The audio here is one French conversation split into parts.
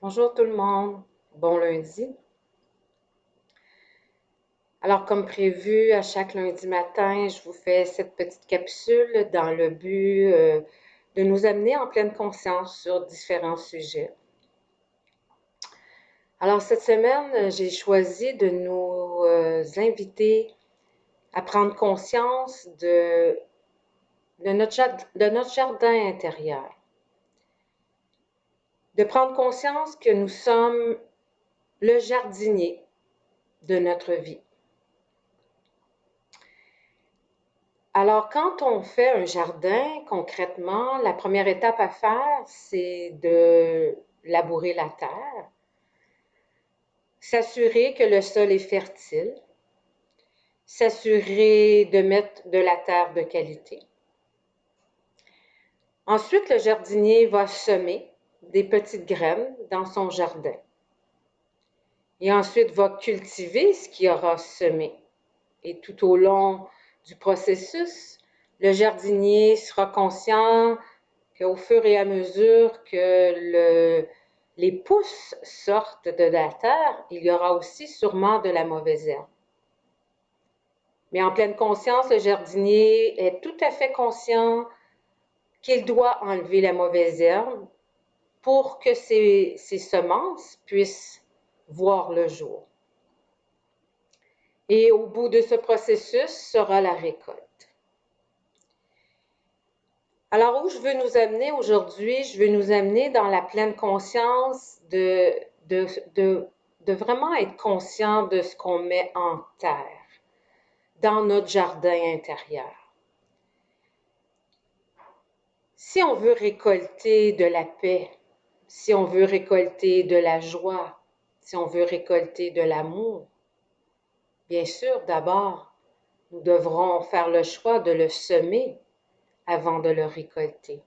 Bonjour tout le monde, bon lundi. Alors comme prévu, à chaque lundi matin, je vous fais cette petite capsule dans le but de nous amener en pleine conscience sur différents sujets. Alors cette semaine, j'ai choisi de nous inviter à prendre conscience de notre jardin intérieur. De prendre conscience que nous sommes le jardinier de notre vie. Alors, quand on fait un jardin, concrètement, la première étape à faire, c'est de labourer la terre, s'assurer que le sol est fertile, s'assurer de mettre de la terre de qualité. Ensuite, le jardinier va semer des petites graines dans son jardin. Et ensuite, va cultiver ce qu'il aura semé. Et tout au long du processus, le jardinier sera conscient qu'au fur et à mesure que les pousses sortent de la terre, il y aura aussi sûrement de la mauvaise herbe. Mais en pleine conscience, le jardinier est tout à fait conscient qu'il doit enlever la mauvaise herbe pour que ses semences puissent voir le jour. Et au bout de ce processus sera la récolte. Alors, où je veux nous amener aujourd'hui? Je veux nous amener dans la pleine conscience de vraiment être conscient de ce qu'on met en terre dans notre jardin intérieur. Si on veut récolter de la paix, si on veut récolter de la joie, si on veut récolter de l'amour, bien sûr, d'abord, nous devrons faire le choix de le semer avant de le récolter.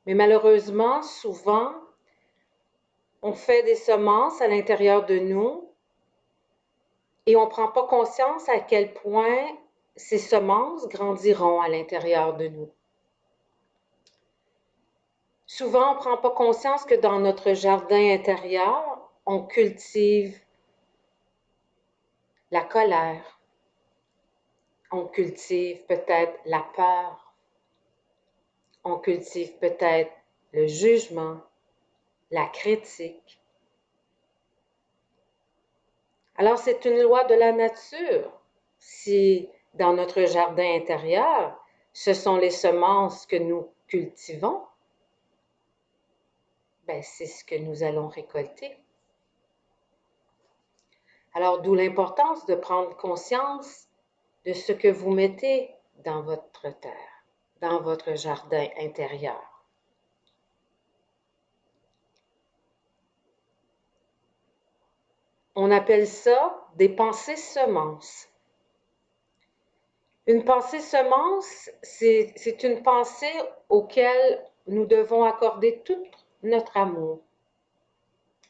Mais malheureusement, souvent, on fait des semences à l'intérieur de nous et on ne prend pas conscience à quel point ces semences grandiront à l'intérieur de nous. Souvent, on ne prend pas conscience que dans notre jardin intérieur, on cultive la colère, on cultive peut-être la peur, on cultive peut-être le jugement, la critique. Alors, c'est une loi de la nature. Si dans notre jardin intérieur, ce sont les semences que nous cultivons, ben, c'est ce que nous allons récolter. Alors, d'où l'importance de prendre conscience de ce que vous mettez dans votre terre, dans votre jardin intérieur. On appelle ça des pensées semences. Une pensée semence, c'est une pensée auquel nous devons accorder tout notre amour,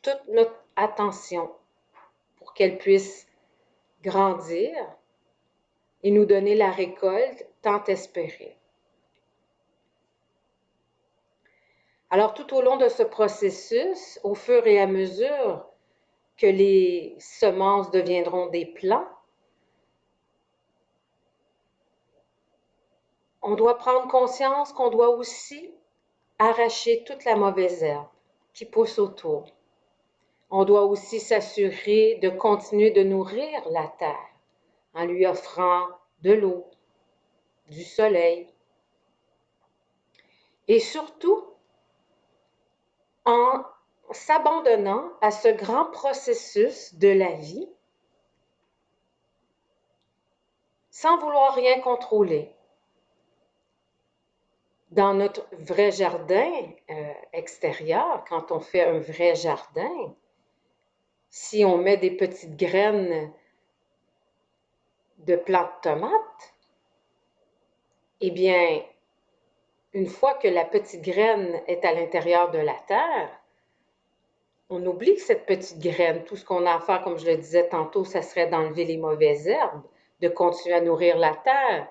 toute notre attention pour qu'elle puisse grandir et nous donner la récolte tant espérée. Alors, tout au long de ce processus, au fur et à mesure que les semences deviendront des plants, on doit prendre conscience qu'on doit aussi arracher toute la mauvaise herbe qui pousse autour. On doit aussi s'assurer de continuer de nourrir la terre en lui offrant de l'eau, du soleil et surtout en s'abandonnant à ce grand processus de la vie sans vouloir rien contrôler. Dans notre vrai jardin extérieur, quand on fait un vrai jardin, si on met des petites graines de plantes de tomates, eh bien, une fois que la petite graine est à l'intérieur de la terre, on oublie que cette petite graine, tout ce qu'on a à faire, comme je le disais tantôt, ça serait d'enlever les mauvaises herbes, de continuer à nourrir la terre,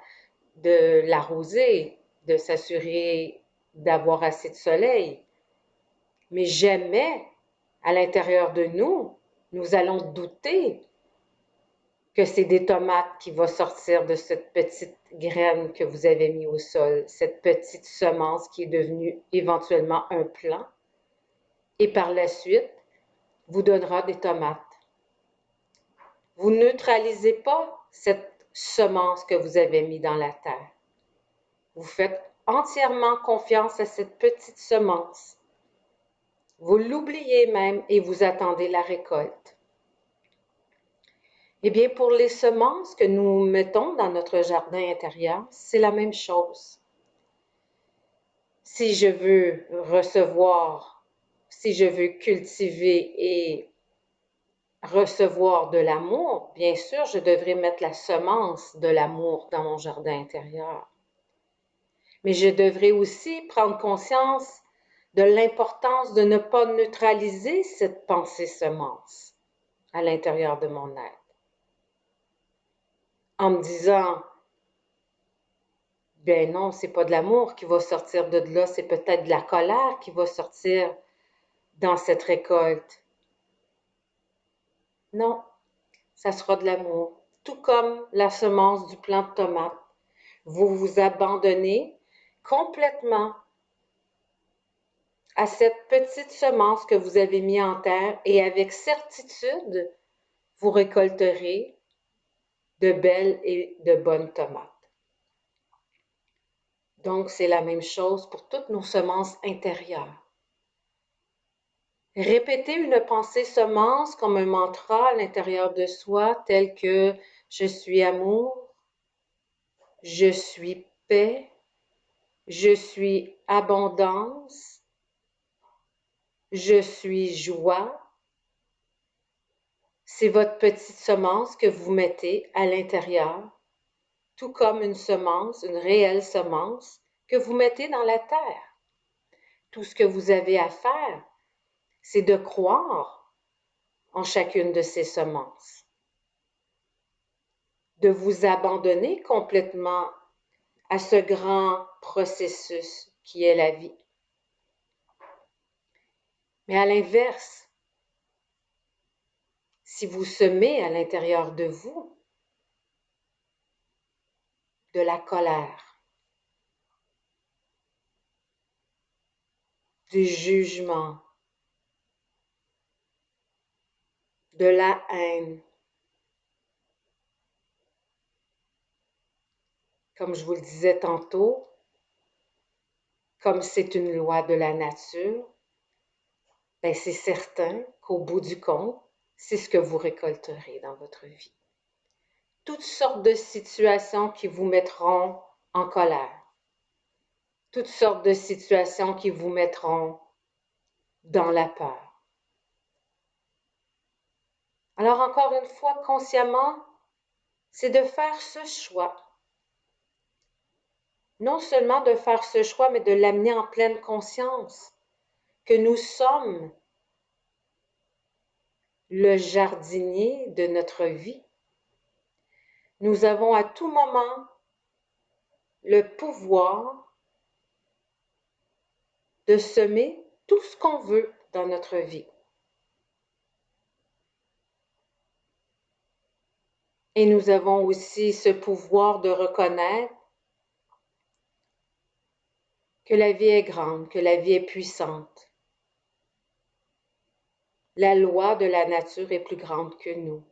de l'arroser, de s'assurer d'avoir assez de soleil, Mais jamais, à l'intérieur de nous, nous allons douter que c'est des tomates qui vont sortir de cette petite graine que vous avez mis au sol, cette petite semence qui est devenue éventuellement un plant, et par la suite, vous donnera des tomates. Vous ne neutralisez pas cette semence que vous avez mis dans la terre. Vous faites entièrement confiance à cette petite semence. Vous l'oubliez même et vous attendez la récolte. Eh bien, pour les semences que nous mettons dans notre jardin intérieur, c'est la même chose. Si je veux recevoir, si je veux cultiver et recevoir de l'amour, bien sûr, je devrais mettre la semence de l'amour dans mon jardin intérieur. Mais je devrais aussi prendre conscience de l'importance de ne pas neutraliser cette pensée semence à l'intérieur de mon être. En me disant, ben non, c'est pas de l'amour qui va sortir de là, c'est peut-être de la colère qui va sortir dans cette récolte. Non, ça sera de l'amour. Tout comme la semence du plant de tomate. Vous vous abandonnez complètement à cette petite semence que vous avez mise en terre et avec certitude, vous récolterez de belles et de bonnes tomates. Donc, c'est la même chose pour toutes nos semences intérieures. Répétez une pensée semence comme un mantra à l'intérieur de soi, tel que je suis amour, je suis paix, je suis abondance, je suis joie. C'est votre petite semence que vous mettez à l'intérieur, tout comme une semence, une réelle semence, que vous mettez dans la terre. Tout ce que vous avez à faire, c'est de croire en chacune de ces semences, de vous abandonner complètement à ce grand processus qui est la vie. Mais à l'inverse, si vous semez à l'intérieur de vous de la colère, du jugement, de la haine, comme je vous le disais tantôt, comme c'est une loi de la nature, ben c'est certain qu'au bout du compte, c'est ce que vous récolterez dans votre vie. Toutes sortes de situations qui vous mettront en colère, toutes sortes de situations qui vous mettront dans la peur. Alors encore une fois, consciemment, c'est de faire ce choix. Non seulement de faire ce choix, mais de l'amener en pleine conscience que nous sommes le jardinier de notre vie. Nous avons à tout moment le pouvoir de semer tout ce qu'on veut dans notre vie. Et nous avons aussi ce pouvoir de reconnaître que la vie est grande, que la vie est puissante. La loi de la nature est plus grande que nous.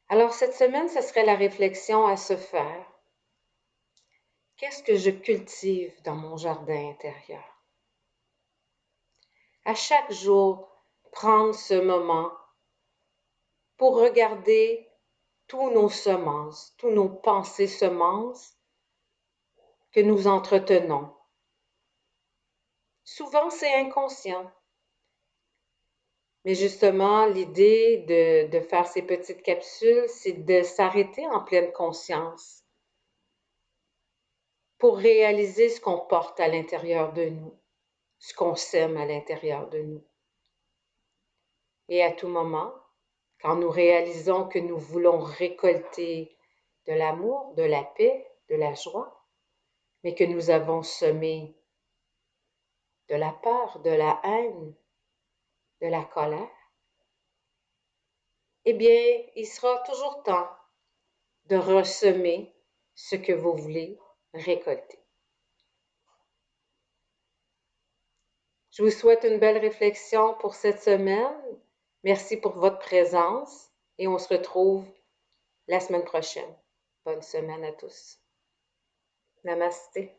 Alors cette semaine, ce serait la réflexion à se faire. Qu'est-ce que je cultive dans mon jardin intérieur? À chaque jour, prendre ce moment pour regarder tous nos semences, tous nos pensées semences que nous entretenons. Souvent, c'est inconscient. Mais justement, l'idée de faire ces petites capsules, c'est de s'arrêter en pleine conscience pour réaliser ce qu'on porte à l'intérieur de nous, ce qu'on sème à l'intérieur de nous. Et à tout moment, quand nous réalisons que nous voulons récolter de l'amour, de la paix, de la joie, mais que nous avons semé de la peur, de la haine, de la colère, eh bien, il sera toujours temps de ressemer ce que vous voulez récolter. Je vous souhaite une belle réflexion pour cette semaine. Merci pour votre présence et on se retrouve la semaine prochaine. Bonne semaine à tous. Namasté.